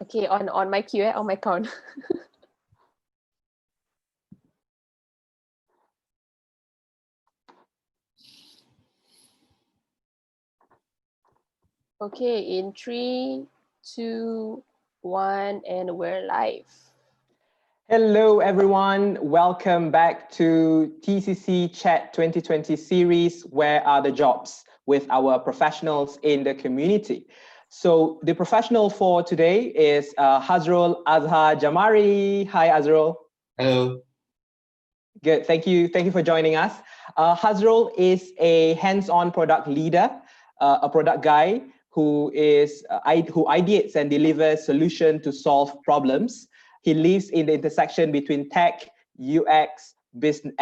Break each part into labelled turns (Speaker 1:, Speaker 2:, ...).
Speaker 1: Okay, on my cue, on my count. Okay, in 3, 2, 1, and we're live.
Speaker 2: Hello, everyone. Welcome back to TCC Chat 2020 series, Where Are the Jobs? With our professionals in the community. So the professional for today is Hazrul Azhar Jamari. Hi, Hazrul.
Speaker 3: Hello.
Speaker 2: Good. Thank you. Thank you for joining us. Hazrul is a hands-on product leader, a product guy who ideates and delivers solutions to solve problems. He lives in the intersection between tech, UX, business,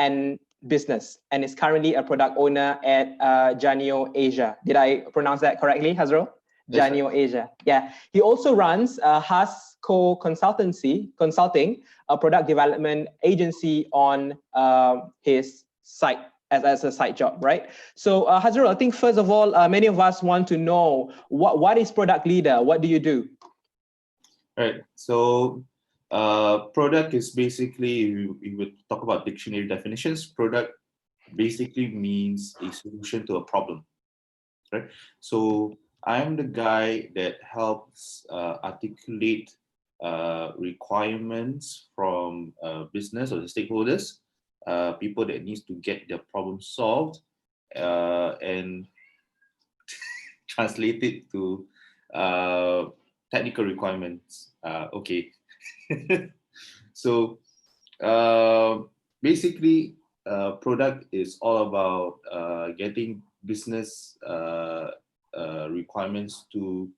Speaker 2: and is currently a product owner at Janio Asia. Did I pronounce that correctly, Hazrul? Janio Asia. Yeah. He also runs Hasco Consulting, a product development agency on his site as a side job, right? So Hazrul, I think first of all, many of us want to know what is product leader? What do you do?
Speaker 3: Right. So product is basically, we would talk about dictionary definitions. Product basically means a solution to a problem, right? So I'm the guy that helps articulate requirements from business or the stakeholders, people that needs to get their problem solved, and translate it to technical requirements. Okay. So basically, product is all about getting business requirements to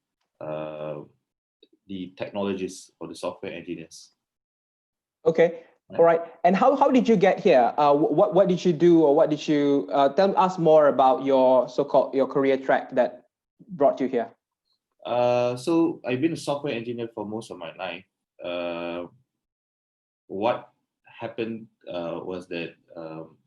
Speaker 3: the technologists or the software engineers.
Speaker 2: Okay. All right. And how did you get here? What did you do, or what did you tell us more about your so-called your career track that brought you here?
Speaker 3: So I've been a software engineer for most of my life. What happened was that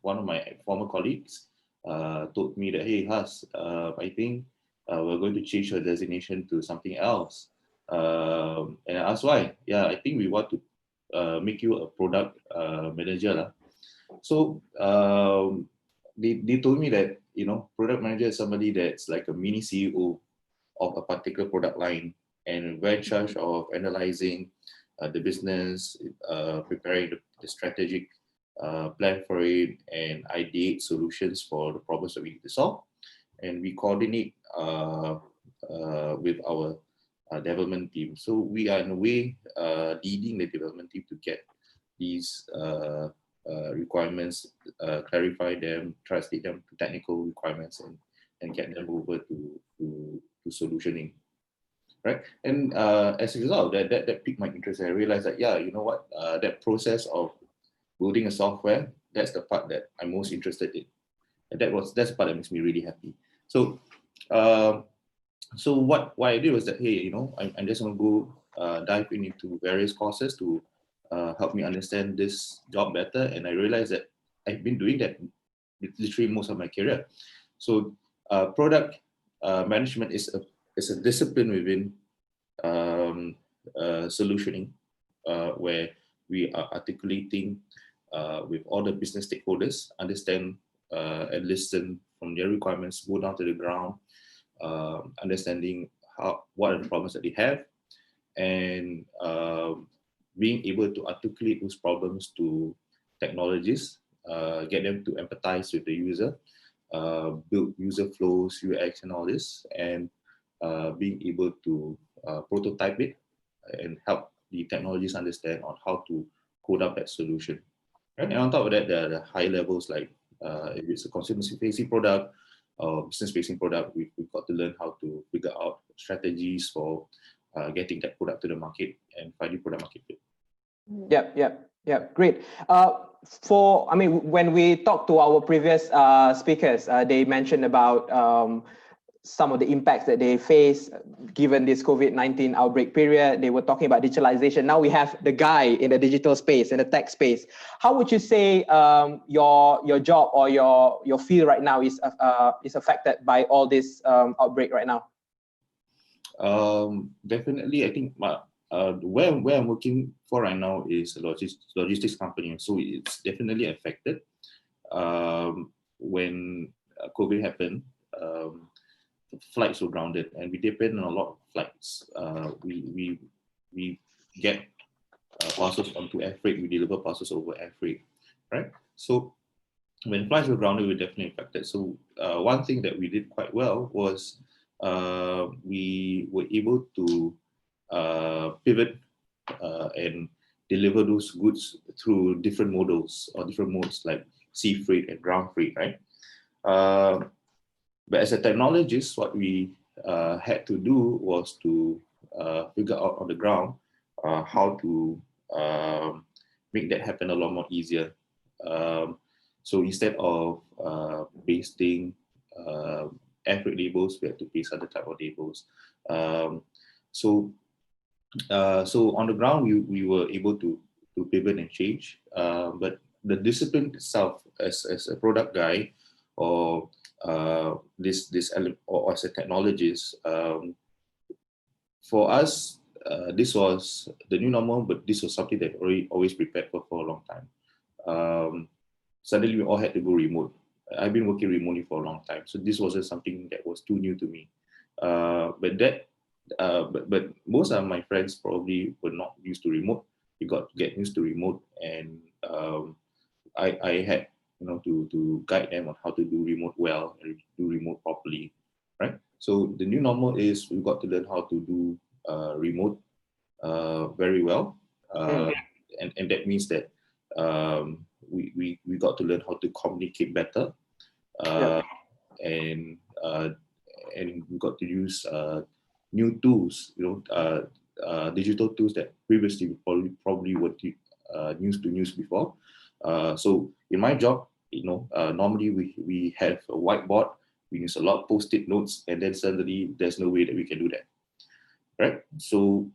Speaker 3: one of my former colleagues told me that, hey, Has, I think we're going to change your designation to something else. And I asked why. Yeah, I think we want to make you a product manager. So they told me that, you know, product manager is somebody that's like a mini CEO of a particular product line, and we're in charge of analyzing the business, preparing the strategic plan for it, and ideate solutions for the problems that we need to solve. And we coordinate with our development team. So we are in a way leading the development team to get these requirements, clarify them, translate them to technical requirements, and get them over to solutioning, right? And as a result, that piqued my interest. I realized that, yeah, you know what, that process of building a software, that's the part that I'm most interested in, and that's the part that makes me really happy. So so what I did was that, hey, you know, I'm just going to go dive into various courses to help me understand this job better. And I realized that I've been doing that literally most of my career. So product management is a discipline within solutioning, where we are articulating with all the business stakeholders, understand and listen from their requirements, go down to the ground, understanding what are the problems that they have, and being able to articulate those problems to technologists, get them to empathize with the user, build user flows, UX, and all this, and being able to prototype it and help the technologists understand on how to code up that solution. Right? And on top of that, there are the high levels, like if it's a consumer-facing product or business-facing product, we've got to learn how to figure out strategies for getting that product to the market and finding product market fit.
Speaker 2: Yep. Great. I mean, when we talked to our previous speakers, they mentioned about some of the impacts that they face given this COVID-19 outbreak period. They were talking about digitalization. Now we have the guy in the digital space, in the tech space. How would you say your job or your field right now is affected by all this outbreak right now?
Speaker 3: Definitely, I think where I'm working for right now is a logistics company, so it's definitely affected. When COVID happened, flights were grounded, and we depend on a lot of flights. We get parcels onto air freight. We deliver parcels over air freight, right? So when flights were grounded, we were definitely affected. So one thing that we did quite well was we were able to pivot and deliver those goods through different models or different modes like sea freight and ground freight, right? But as a technologist, what we had to do was to figure out on the ground how to make that happen a lot more easier. So instead of pasting air freight labels, we had to paste other type of labels. So on the ground, we were able to pivot and change, but the discipline itself, as a product guy or this or as a technologist, for us, this was the new normal, but this was something that we always prepared for a long time. Suddenly, we all had to go remote. I've been working remotely for a long time, so this wasn't something that was too new to me. But most of my friends probably were not used to remote. We got to get used to remote, and I had to guide them on how to do remote well and do remote properly, right? So the new normal is we've got to learn how to do remote very well, and that means that we got to learn how to communicate better, and we got to use new tools, digital tools that previously we probably were used to use before. So in my job, normally we have a whiteboard, we use a lot of post-it notes, and then suddenly there's no way that we can do that, right? So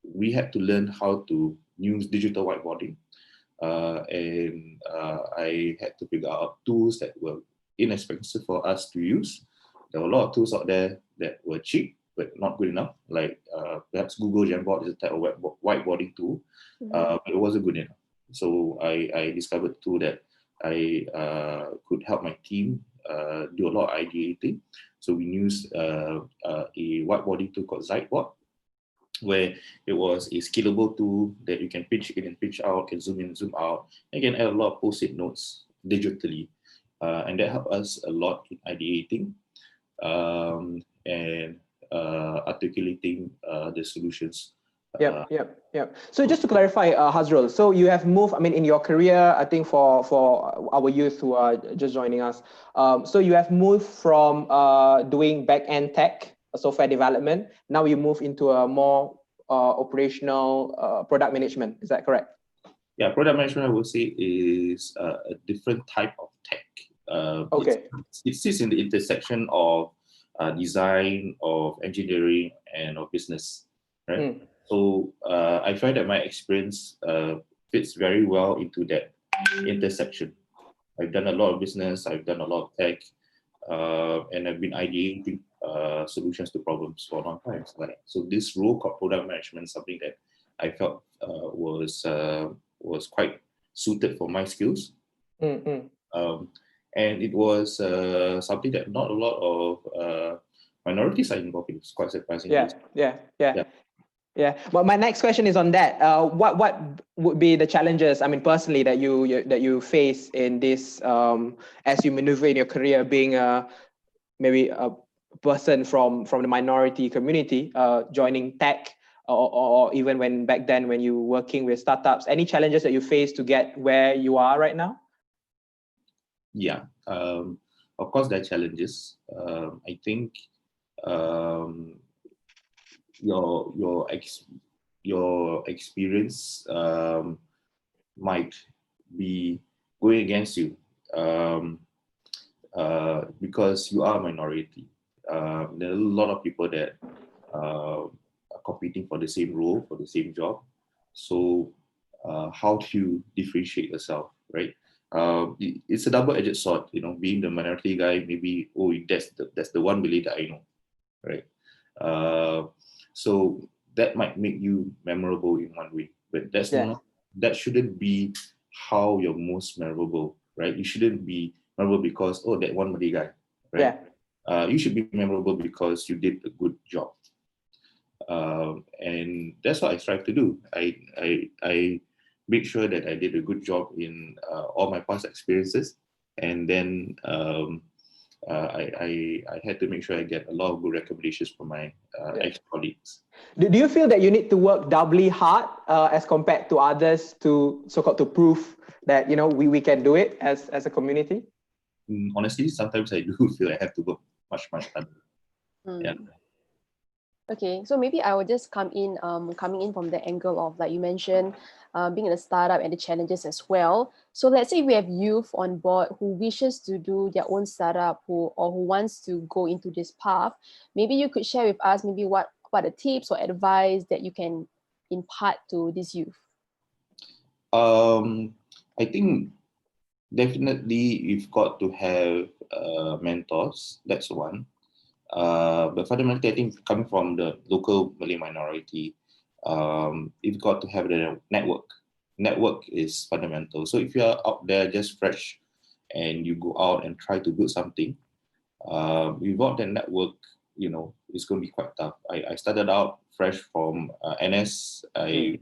Speaker 3: we had to learn how to use digital whiteboarding, and I had to figure out tools that were inexpensive for us to use. There were a lot of tools out there that were cheap but not good enough, like perhaps Google Jamboard is a type of whiteboarding tool, but it wasn't good enough. So I discovered a tool that I could help my team do a lot of ideating. So we used a whiteboarding tool called Ziteboard, where it was a scalable tool that you can pinch in and pinch out, can zoom in, zoom out, and can add a lot of post-it notes digitally. And that helped us a lot in ideating and articulating the solutions.
Speaker 2: Yep. So just to clarify, Hazrul, so you have moved, in your career, I think for our youth who are just joining us, so you have moved from doing back-end tech, software development, now you move into a more operational product management, is that correct?
Speaker 3: Yeah, product management, I would say, is a different type of tech.
Speaker 2: Okay.
Speaker 3: It sits in the intersection of design, of engineering, and of business, right? So I find that my experience fits very well into that intersection. I've done a lot of business, I've done a lot of tech, and I've been ideating solutions to problems for a long time. So this role called product management is something that I felt was quite suited for my skills. And it was something that not a lot of minorities are involved in. It's quite surprising.
Speaker 2: Yeah. Well, my next question is on that. What would be the challenges? Personally, that you face in this as you maneuver in your career, being maybe a person from the minority community, joining tech, or even back then when you were working with startups. Any challenges that you face to get where you are right now?
Speaker 3: Yeah, of course there are challenges. I think your experience might be going against you because you are a minority. There are a lot of people that are competing for the same role, for the same job. So how do you differentiate yourself, right? It's a double-edged sword, being the minority guy, maybe, that's the one belief that I know, right? So that might make you memorable in one way, but that's
Speaker 2: Yeah.
Speaker 3: not, that shouldn't be how you're most memorable, right? You shouldn't be memorable because, oh, that one Malay guy, right? You should be memorable because you did a good job. And that's what I strive to do. I make sure that I did a good job in all my past experiences, and then I had to make sure I get a lot of good recommendations from my ex-colleagues.
Speaker 2: Do you feel that you need to work doubly hard as compared to others to so-called to prove that we can do it as a community?
Speaker 3: Honestly, sometimes I do feel I have to work much harder. Yeah.
Speaker 1: Okay, so maybe I will just coming in from the angle of, like you mentioned, being in a startup and the challenges as well. So let's say we have youth on board who wishes to do their own startup, who wants to go into this path. Maybe you could share with us maybe what are the tips or advice that you can impart to this youth.
Speaker 3: I think definitely you've got to have mentors. That's one. But fundamentally, I think coming from the local Malay minority, you've got to have the network. Network is fundamental. So if you're out there just fresh and you go out and try to build something, without that network, it's going to be quite tough. I started out fresh from NS. I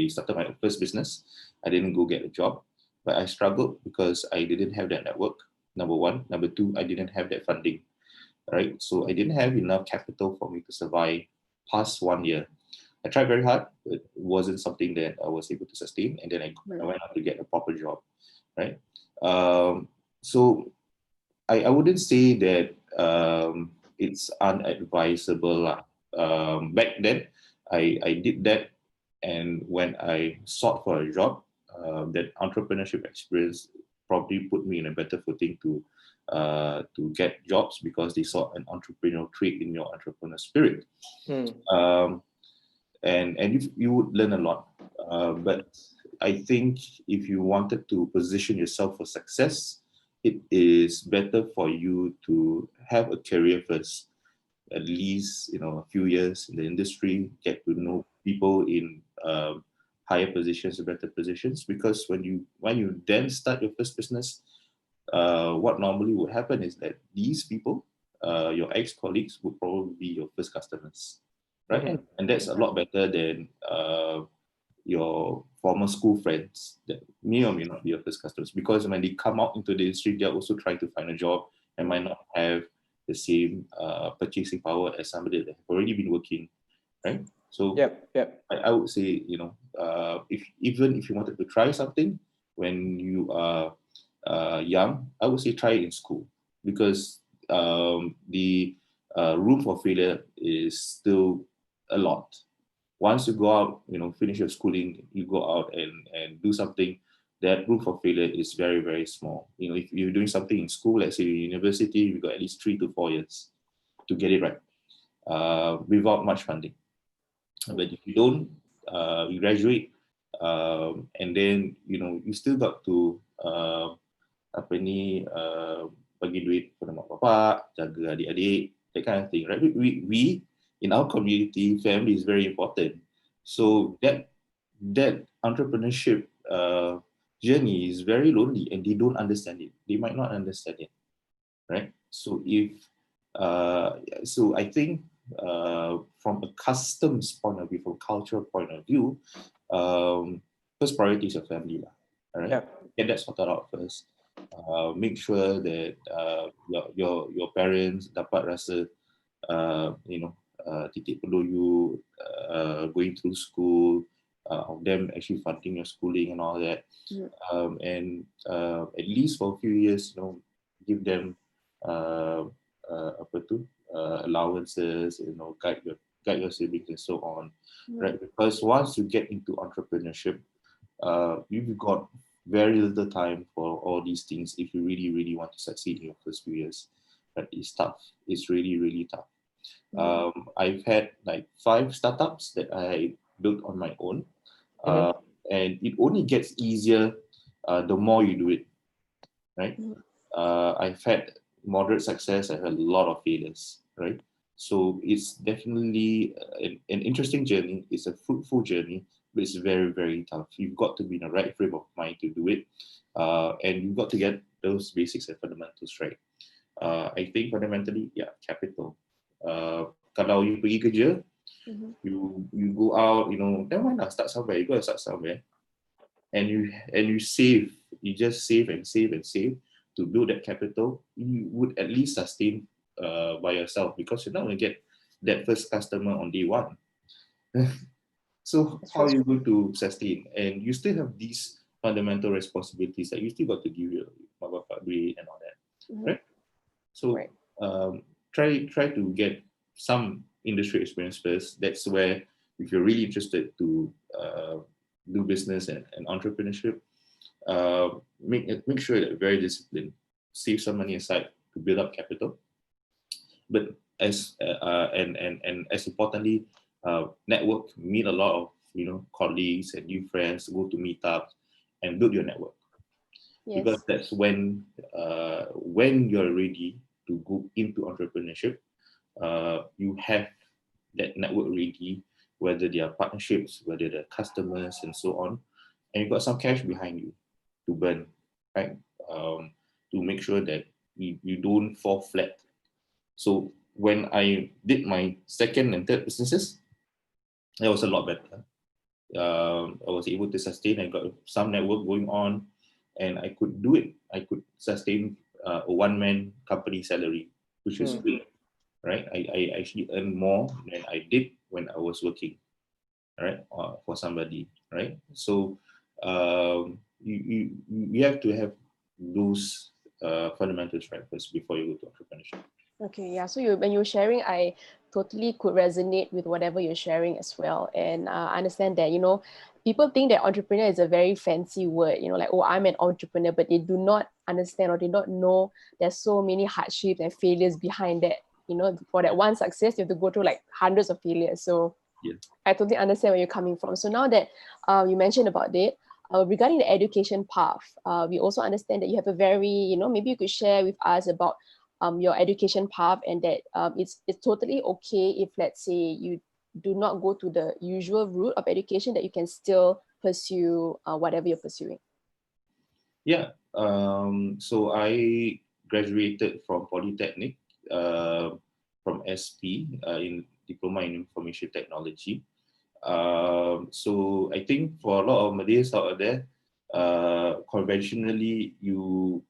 Speaker 3: started my first business. I didn't go get a job, but I struggled because I didn't have that network, number one. Number two, I didn't have that funding, right? So I didn't have enough capital for me to survive past 1 year. I tried very hard, but it wasn't something that I was able to sustain. And then I went out to get a proper job, right? So I wouldn't say that it's unadvisable. Back then, I did that. And when I sought for a job, that entrepreneurship experience probably put me in a better footing to get jobs because they saw an entrepreneurial trait in your entrepreneur spirit. And you would learn a lot. But I think if you wanted to position yourself for success, it is better for you to have a career first, at least a few years in the industry, get to know people in higher positions, better positions. Because when you then start your first business, what normally would happen is that these people, your ex-colleagues, would probably be your first customers, right?
Speaker 2: Mm-hmm.
Speaker 3: And that's a lot better than your former school friends that may or may not be your first customers, because when they come out into the industry, they're also trying to find a job and might not have the same purchasing power as somebody that have already been working, right? So I would say, even if you wanted to try something when you are young, I would say try it in school, because the room for failure is still a lot. Once you go out, finish your schooling, you go out and do something, that room for failure is very, very small. If you're doing something in school, let's say university, you've got at least 3 to 4 years to get it right without much funding. But if you don't, you graduate, and then you still got to bagi duit kepada mak bapak, jaga adik-adik, that kind of thing, right? We in our community, family is very important. So that entrepreneurship journey is very lonely, and they don't understand it. They might not understand it, right? So so I think from a customs point of view, from cultural point of view, first priority is your family, right? Get that sorted out first. Make sure that your parents dapat rasa titik peluh you going through school, of them actually funding your schooling and all that. And at least for a few years, give them allowances, guide your siblings and so on, right? Because once you get into entrepreneurship, you've got very little time for all these things if you really, really want to succeed in your first few years. But it's tough. It's really, really tough. I've had like 5 startups that I built on my own, and it only gets easier the more you do it, right? I've had moderate success. I've had a lot of failures, right? So it's definitely an interesting journey. It's a fruitful journey, but it's very, very tough. You've got to be in the right frame of mind to do it. And you've got to get those basics and fundamentals right. I think fundamentally, yeah, capital. Kalau you pergi kerja, you go out, then why not start somewhere? You got to start somewhere, and you save. You just save and save and save to build that capital. You would at least sustain by yourself, because you're not going to get that first customer on day one. So how are you going to sustain? And you still have these fundamental responsibilities that you still got to give your mak bapak duit and all that, right? So try to get some industry experience first. That's where, if you're really interested to do business and entrepreneurship, make sure that you're very disciplined. Save some money aside to build up capital, but as as importantly, network, meet a lot of colleagues and new friends, go to meetups and build your network. Yes. Because that's when you're ready to go into entrepreneurship, you have that network ready, whether they are partnerships, whether they're customers and so on, and you've got some cash behind you to burn, right? To make sure that you don't fall flat. So when I did my second and third businesses, it was a lot better. I was able to sustain. I got some network going on, and I could do it. I could sustain a one-man company salary, which is great, right? I actually earned more than I did when I was working, right? For somebody, right? So you have to have those fundamentals right first before you go to entrepreneurship.
Speaker 1: Okay, yeah. So when you're sharing, I totally could resonate with whatever you're sharing as well. And I understand that, people think that entrepreneur is a very fancy word, like, oh, I'm an entrepreneur, but they do not understand or they don't know there's so many hardships and failures behind that. For that one success, you have to go through like hundreds of failures. So yeah. I totally understand where you're coming from. So now that you mentioned about it, regarding the education path, we also understand that you have a very, maybe you could share with us about your education path, and that it's totally okay if, let's say, you do not go to the usual route of education, that you can still pursue whatever you're pursuing.
Speaker 3: Yeah. So I graduated from Polytechnic, from SP, in Diploma in Information Technology. So I think for a lot of Malays out there, conventionally, you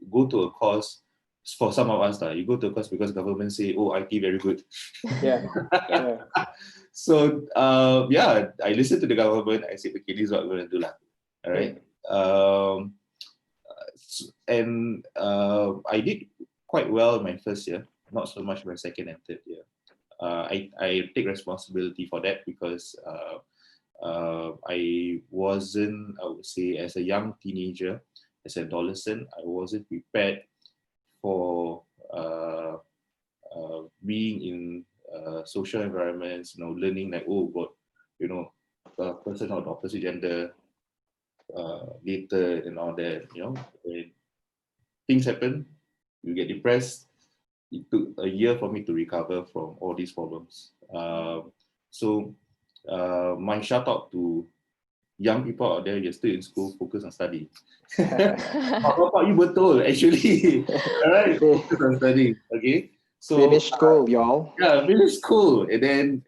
Speaker 3: go to a course. For some of us, you go to a course because government say, oh, IT very good.
Speaker 2: Yeah. Yeah.
Speaker 3: So yeah, I listened to the government. I said, okay, this is what we're going to do. All right. And I did quite well in my first year, not so much my second and third year. I take responsibility for that because I wasn't, I would say, as a young teenager, as an adolescent, I wasn't prepared for being in social environments, learning like, oh God, a person of the opposite gender, later and all that, when things happen, you get depressed. It took a year for me to recover from all these problems. So my shout out to young people out there, you're still in school, focus on study. Apa you betul actually. All right, focus on studying. Okay. So
Speaker 2: finish school, y'all.
Speaker 3: Yeah, finish school, and then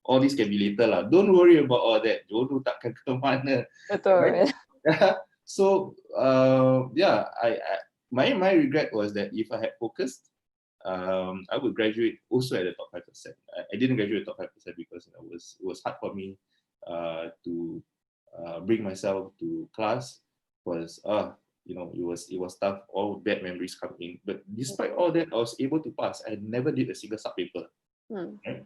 Speaker 3: all this can be later lah. Don't worry about all that. Jodoh takkan ke mana.
Speaker 1: Betul.
Speaker 3: So yeah, my regret was that if I had focused, I would graduate also at the top 5%. I didn't graduate top 5% because it was hard for me to bring myself to class. Was it was tough. All bad memories come in, but despite all that, I was able to pass. I never did a single sub paper. Right?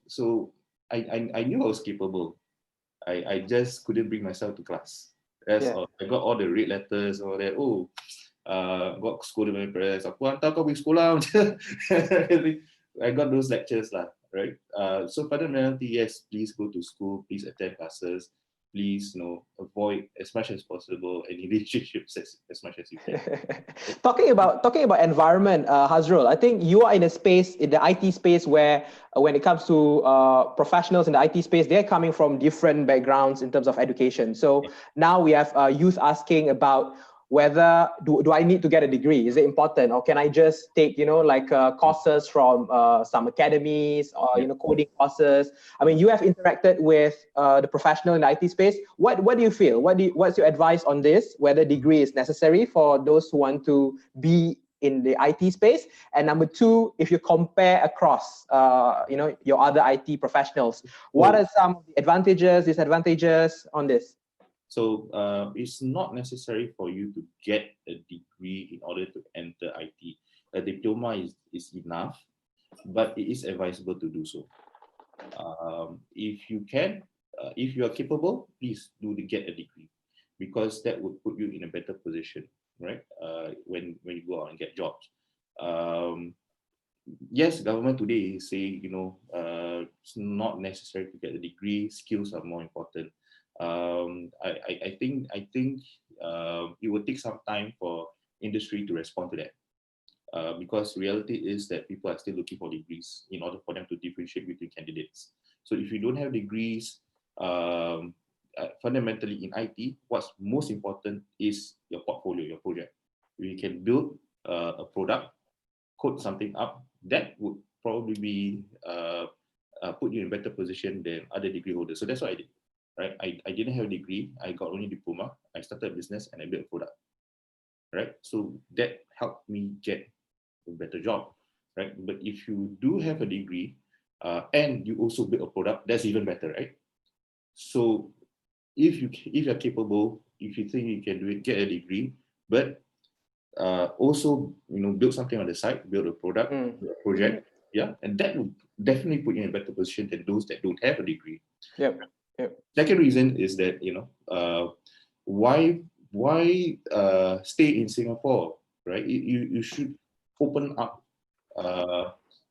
Speaker 3: So I knew I was capable. I just couldn't bring myself to class. That's all. I got all the red letters, all that. Oh, got scolded by my parents. Aku hantar kau pergi sekolah. I got those lectures lah, right? So fundamentally, yes, please go to school, please attend classes, please, avoid as much as possible any relationships as much as you can.
Speaker 2: Talking about environment, Hazrul, I think you are in a space, in the IT space, where when it comes to professionals in the IT space, they're coming from different backgrounds in terms of education. So now we have youth asking about whether do I need to get a degree? Is it important, or can I just take courses from some academies or coding courses? I mean, you have interacted with the professional in the IT space. What do you feel? What's your advice on this? Whether degree is necessary for those who want to be in the IT space? And number two, if you compare across your other IT professionals, what are some of the advantages, disadvantages on this?
Speaker 3: So it's not necessary for you to get a degree in order to enter IT. A diploma is enough, but it is advisable to do so. If you can, if you are capable, please do get a degree, because that would put you in a better position, right? When you go out and get jobs. Yes, government today is saying, it's not necessary to get a degree. Skills are more important. I think it will take some time for industry to respond to that, because reality is that people are still looking for degrees in order for them to differentiate between candidates. So if you don't have degrees, fundamentally in IT, what's most important is your portfolio, your project. If you can build a product, code something up, that would probably be put you in a better position than other degree holders. So that's what I did. Right, I didn't have a degree. I got only diploma. I started a business and I built a product. Right, so that helped me get a better job. Right, but if you do have a degree and you also build a product, that's even better, right? So if you're capable, if you think you can do it, get a degree, but also build something on the side, build a product, build a project, and that will definitely put you in a better position than those that don't have a degree.
Speaker 2: Yep.
Speaker 3: Second reason is that why stay in Singapore, right? You should open up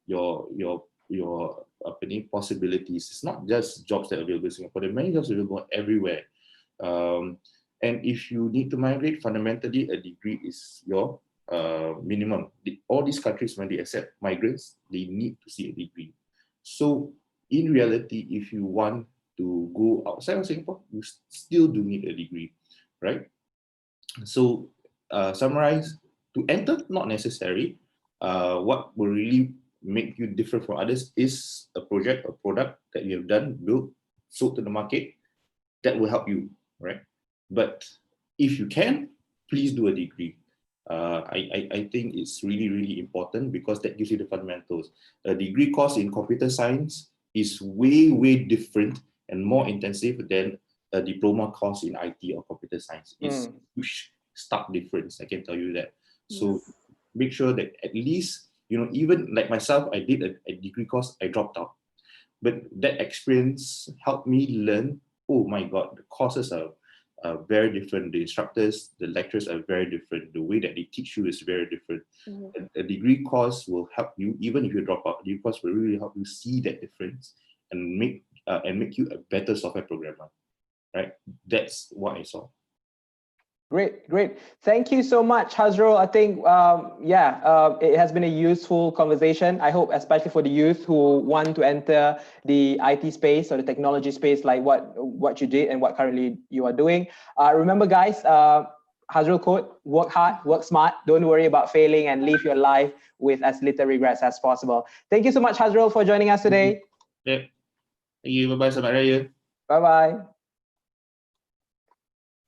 Speaker 3: your possibilities. It's not just jobs that are available in Singapore. There are many jobs available everywhere. And if you need to migrate, fundamentally a degree is your minimum. All these countries, when they accept migrants, they need to see a degree. So in reality, if you want to go outside of Singapore, you still do need a degree, right? So summarize, to enter, not necessary. What will really make you different from others is a project, a product that you have done, built, sold to the market, that will help you, right? But if you can, please do a degree. I think it's really, really important, because that gives you the fundamentals. A degree course in computer science is way, way different and more intensive than a diploma course in IT or computer science. It's a huge, stark difference, I can tell you that. So make sure that at least, even like myself, I did a degree course, I dropped out. But that experience helped me learn, oh my God, the courses are very different. The instructors, the lecturers are very different. The way that they teach you is very different. A degree course will help you, even if you drop out, a degree course will really help you see that difference and make you a better software programmer, right? That's what I saw.
Speaker 2: Great. Thank you so much, Hazrul. I think, it has been a useful conversation. I hope, especially for the youth who want to enter the IT space or the technology space, like what you did and what currently you are doing. Remember, guys, Hazrul quote, work hard, work smart, don't worry about failing, and live your life with as little regrets as possible. Thank you so much, Hazrul, for joining us today.
Speaker 3: Yeah. Thank you. Bye-bye. Selamat Raya.
Speaker 2: Bye-bye.